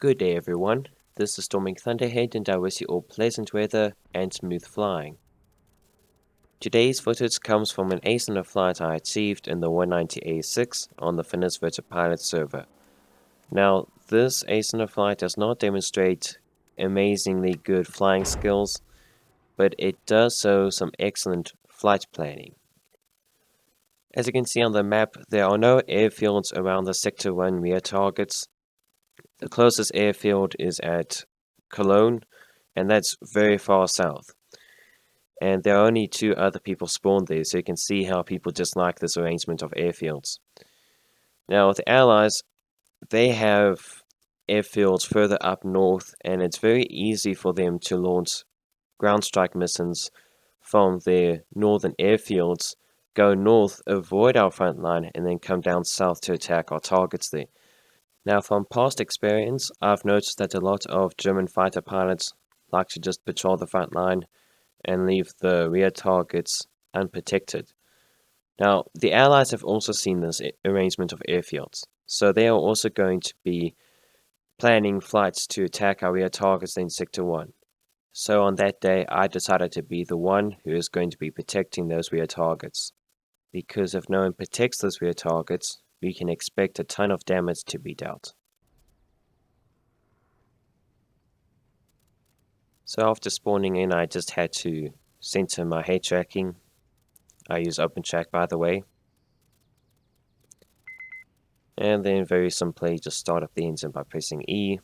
Good day everyone, this is Storming Thunderhead and I wish you all pleasant weather and smooth flying. Today's footage comes from an ace in a flight I achieved in the 190A6 on the Finnish Virtual Pilots server. Now, this ace in a flight does not demonstrate amazingly good flying skills, but it does show some excellent flight planning. As you can see on the map, there are no airfields around the Sector 1 rear targets. The closest airfield is at Cologne, and that's very far south. And there are only 2 other people spawned there, so you can see how people just like this arrangement of airfields. Now with the Allies, they have airfields further up north, and it's very easy for them to launch ground strike missions from their northern airfields, go north, avoid our front line, and then come down south to attack our targets there. Now from past experience, I've noticed that a lot of German fighter pilots like to just patrol the front line and leave the rear targets unprotected. Now, the Allies have also seen this arrangement of airfields, so they are also going to be planning flights to attack our rear targets in Sector 1. So on that day, I decided to be the one who is going to be protecting those rear targets. Because if no one protects those rear targets, we can expect a ton of damage to be dealt. So after spawning in, I just had to center my Headtracking. I use Opentrack, by the way. And then very simply just start up the engine by pressing E.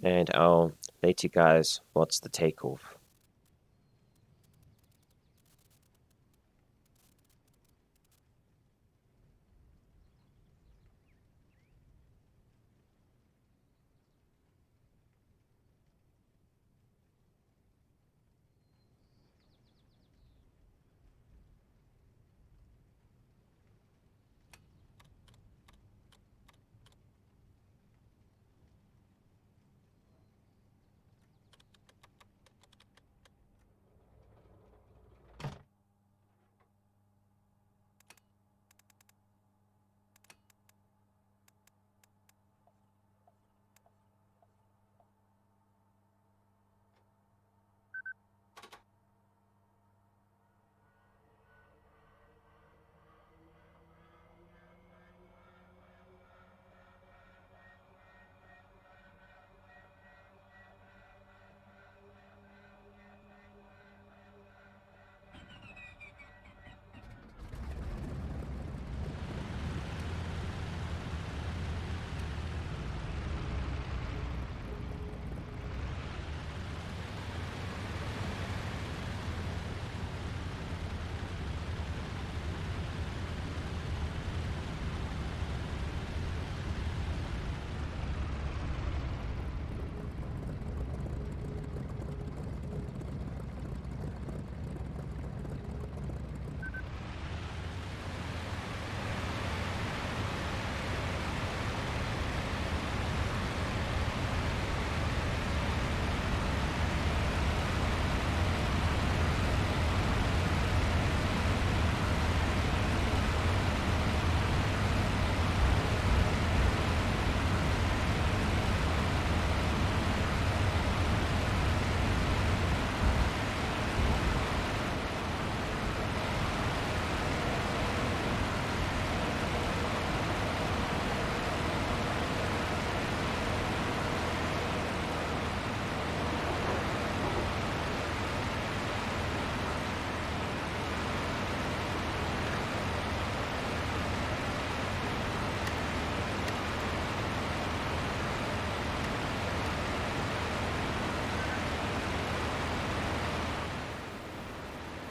And I'll let you guys watch the takeoff.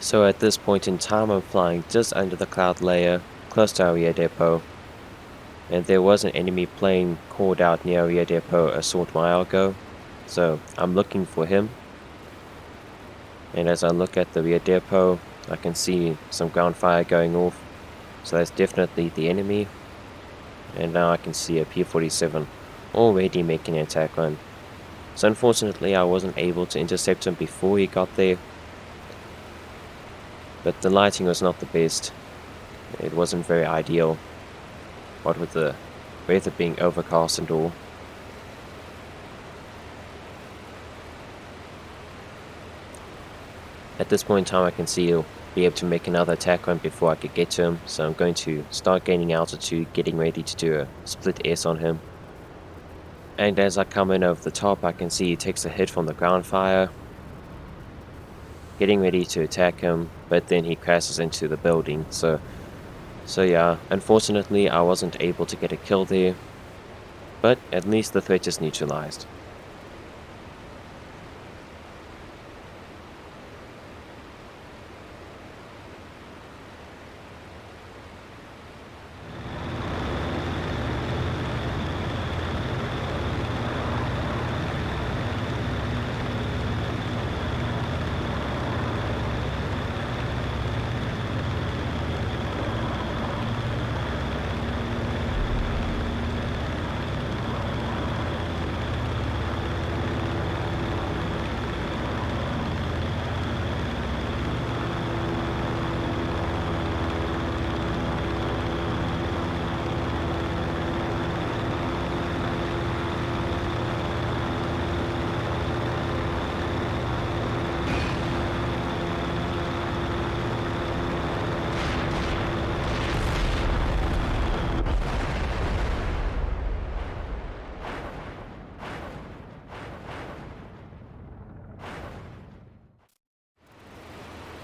So at this point in time I'm flying just under the cloud layer, close to our rear depot. And there was an enemy plane called out near our rear depot a short while ago. So I'm looking for him. And as I look at the rear depot, I can see some ground fire going off. So that's definitely the enemy. And now I can see a P-47 already making an attack run. So unfortunately I wasn't able to intercept him before he got there. But the lighting was not the best. It wasn't very ideal. What with the weather being overcast and all. At this point in time I can see he'll be able to make another attack run before I could get to him. So I'm going to start gaining altitude, getting ready to do a split S on him. And as I come in over the top, I can see he takes a hit from the ground fire. Getting ready to attack him, but then he crashes into the building. So yeah, unfortunately I wasn't able to get a kill there. But at least the threat is neutralized.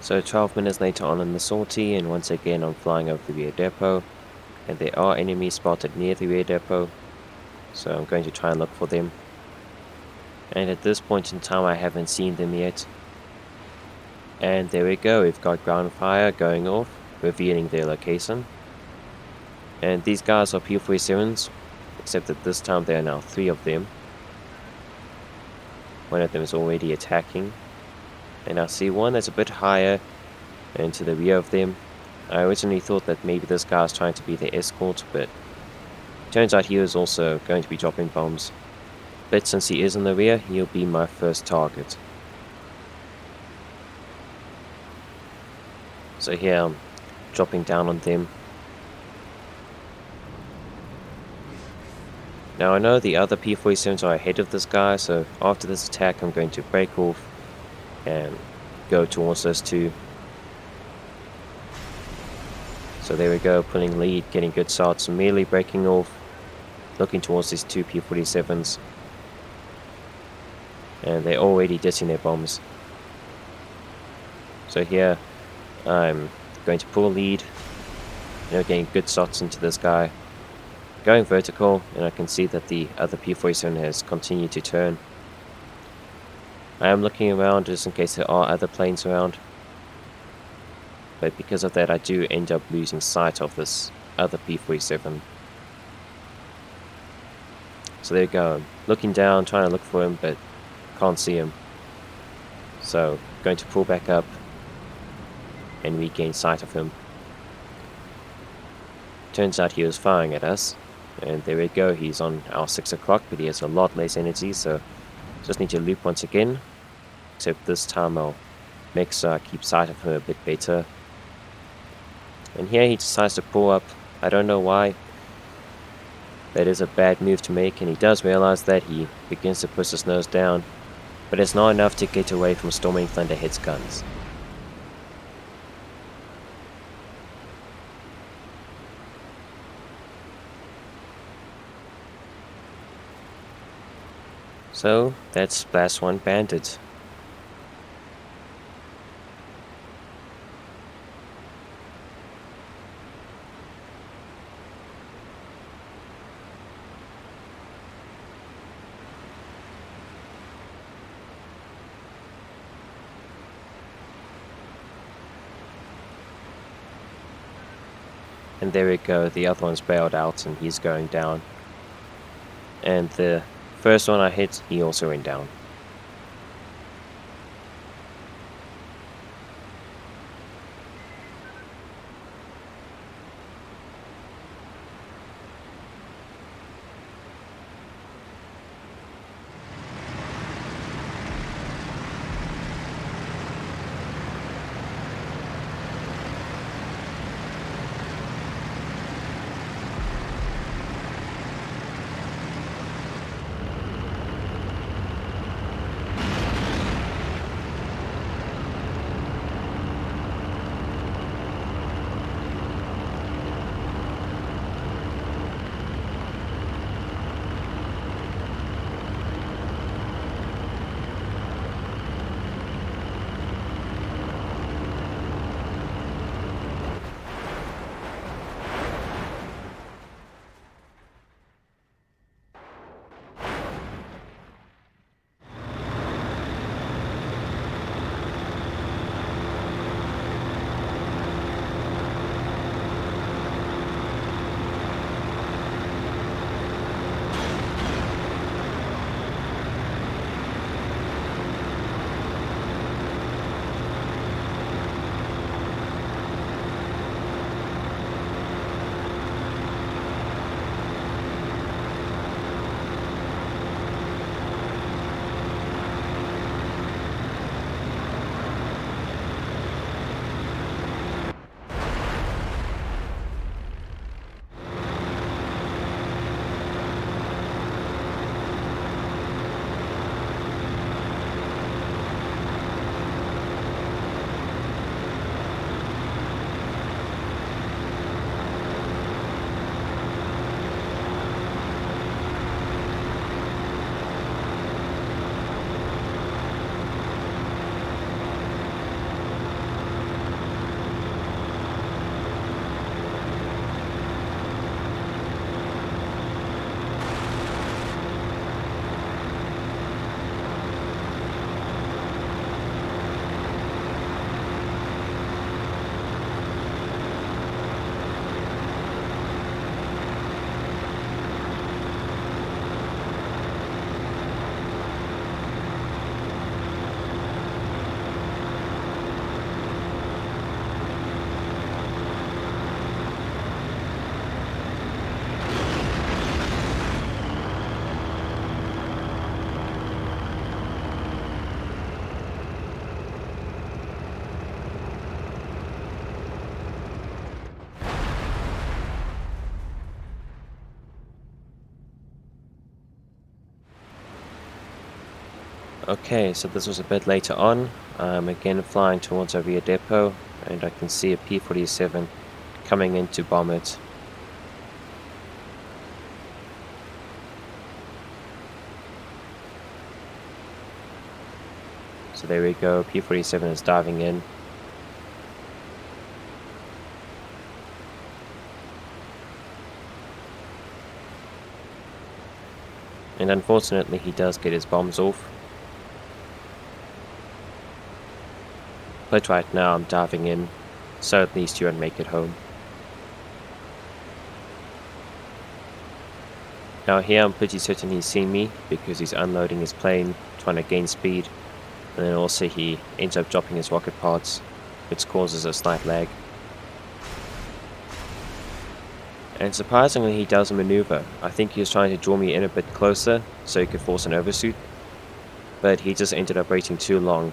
So 12 minutes later on in the sortie, and once again I'm flying over the rear depot, and there are enemies spotted near the rear depot, so I'm going to try and look for them. And at this point in time I haven't seen them yet. And there we go, we've got ground fire going off, revealing their location. And these guys are P-47s, except that this time there are now 3 of them. One of them is already attacking. And I see one that's a bit higher and to the rear of them. I originally thought that maybe this guy was trying to be the escort, but turns out he was also going to be dropping bombs. But since he is in the rear, he'll be my first target. So here I'm dropping down on them. Now I know the other P-47s are ahead of this guy, so after this attack I'm going to break off and go towards those two. So there we go, pulling lead, getting good shots, merely breaking off, looking towards these 2 P-47s. And they're already dissing their bombs. So here I'm going to pull lead, getting good shots into this guy. Going vertical, and I can see that the other P-47 has continued to turn. I am looking around just in case there are other planes around. But because of that I do end up losing sight of this other P-47. So there you go, I'm looking down, trying to look for him, but can't see him. So going to pull back up and regain sight of him. Turns out he was firing at us. And there we go, he's on our 6 o'clock, but he has a lot less energy, so just need to loop once again. Except this time I'll make sure I keep sight of him a bit better. And here he decides to pull up. I don't know why. That is a bad move to make, and he does realize that. He begins to push his nose down. But it's not enough to get away from storming Thunderhead's guns. So that's Blast 1 Bandit. And there we go, the other one's bailed out and he's going down. And the first one I hit, he also went down. Okay, so this was a bit later on. I'm again flying towards our rear depot, and I can see a P-47 coming in to bomb it. So there we go, P-47 is diving in. And unfortunately he does get his bombs off. But right now I'm diving in, so at least you won't make it home. Now here I'm pretty certain he's seen me, because he's unloading his plane, trying to gain speed, and then also he ends up dropping his rocket pods, which causes a slight lag. And surprisingly he does a maneuver. I think he was trying to draw me in a bit closer, so he could force an overshoot, but he just ended up waiting too long.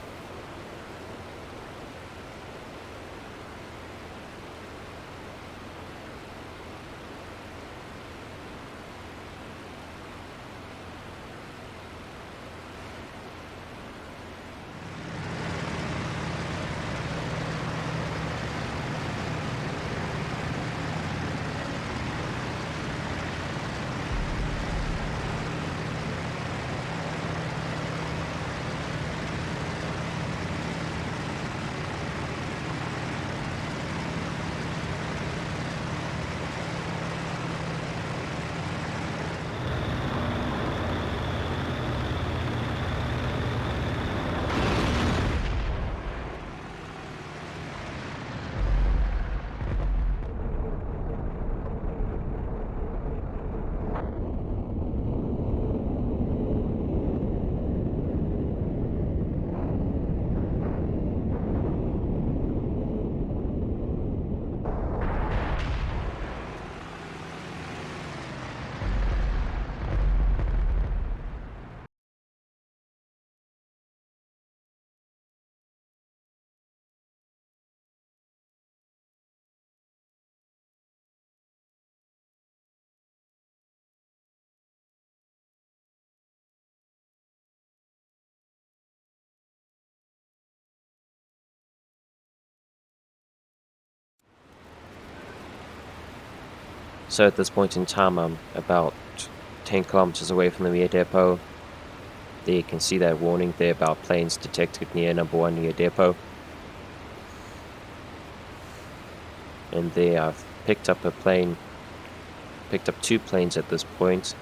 So at this point in time, I'm about 10 kilometers away from the rear depot. There you can see that warning there about planes detected near number 1 near depot. And there I've picked up 2 planes at this point.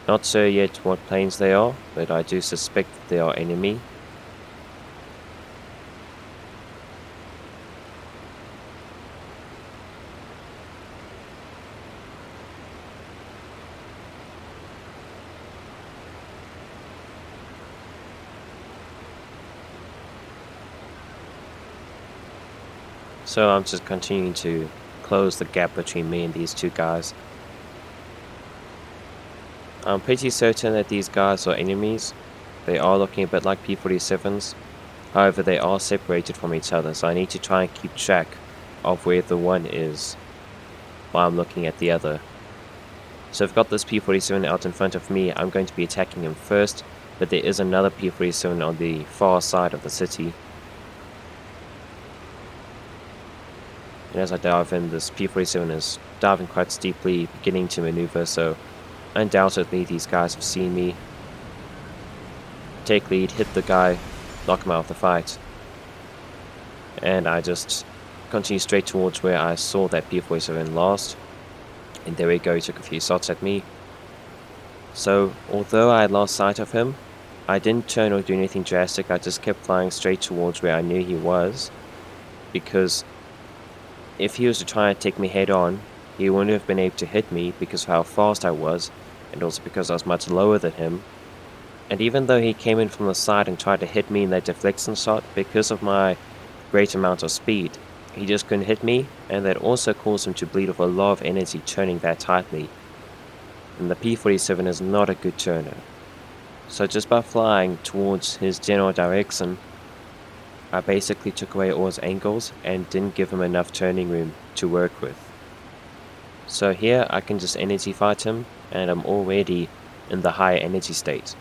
Not sure yet what planes they are, but I do suspect that they are enemy. So I'm just continuing to close the gap between me and these 2 guys. I'm pretty certain that these guys are enemies. They are looking a bit like P-47s. However, they are separated from each other, so I need to try and keep track of where the one is while I'm looking at the other. So I've got this P-47 out in front of me. I'm going to be attacking him first, but there is another P-47 on the far side of the city. And as I dive in, this P-47 is diving quite steeply, beginning to maneuver, so undoubtedly these guys have seen me. Take lead, hit the guy, knock him out of the fight. And I just continue straight towards where I saw that P-47 last. And there we go, he took a few shots at me. So, although I had lost sight of him, I didn't turn or do anything drastic. I just kept flying straight towards where I knew he was. Because if he was to try and take me head on, he wouldn't have been able to hit me because of how fast I was, and also because I was much lower than him. And even though he came in from the side and tried to hit me in that deflection shot, because of my great amount of speed, he just couldn't hit me, and that also caused him to bleed off a lot of energy turning that tightly. And the P-47 is not a good turner. So just by flying towards his general direction, I basically took away all his angles and didn't give him enough turning room to work with. So here I can just energy fight him, and I'm already in the higher energy state.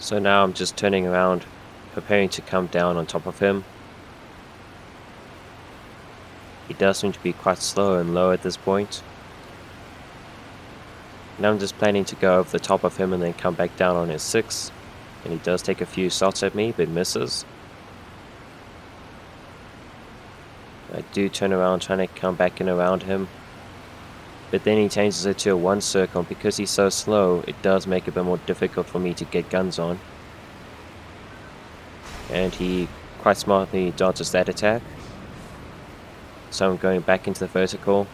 So now I'm just turning around, preparing to come down on top of him. He does seem to be quite slow and low at this point. Now I'm just planning to go over the top of him and then come back down on his 6. And he does take a few shots at me, but misses. I do turn around trying to come back in around him. But then he changes it to a 1 circle, and because he's so slow, it does make it a bit more difficult for me to get guns on. And he quite smartly dodges that attack. So I'm going back into the vertical.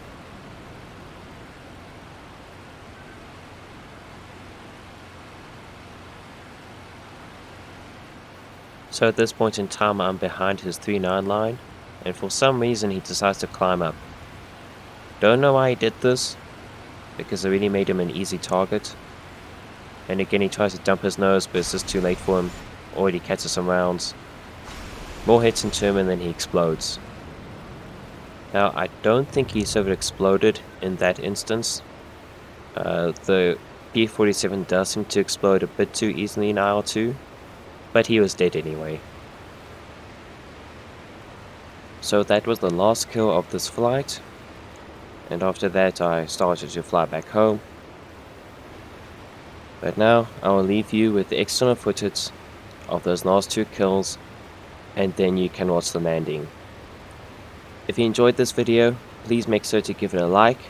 So at this point in time, I'm behind his 3-9 line, and for some reason he decides to climb up. Don't know why he did this, because it really made him an easy target. And again, he tries to dump his nose, but it's just too late for him. Already catches some rounds. More hits into him, and then he explodes. Now, I don't think he sort of exploded in that instance. The P-47 does seem to explode a bit too easily in IL-2. But he was dead anyway. So that was the last kill of this flight. And after that I started to fly back home. But now I will leave you with the external footage of those last 2 kills. And then you can watch the landing. If you enjoyed this video, please make sure to give it a like.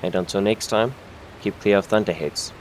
And until next time, keep clear of Thunderheads.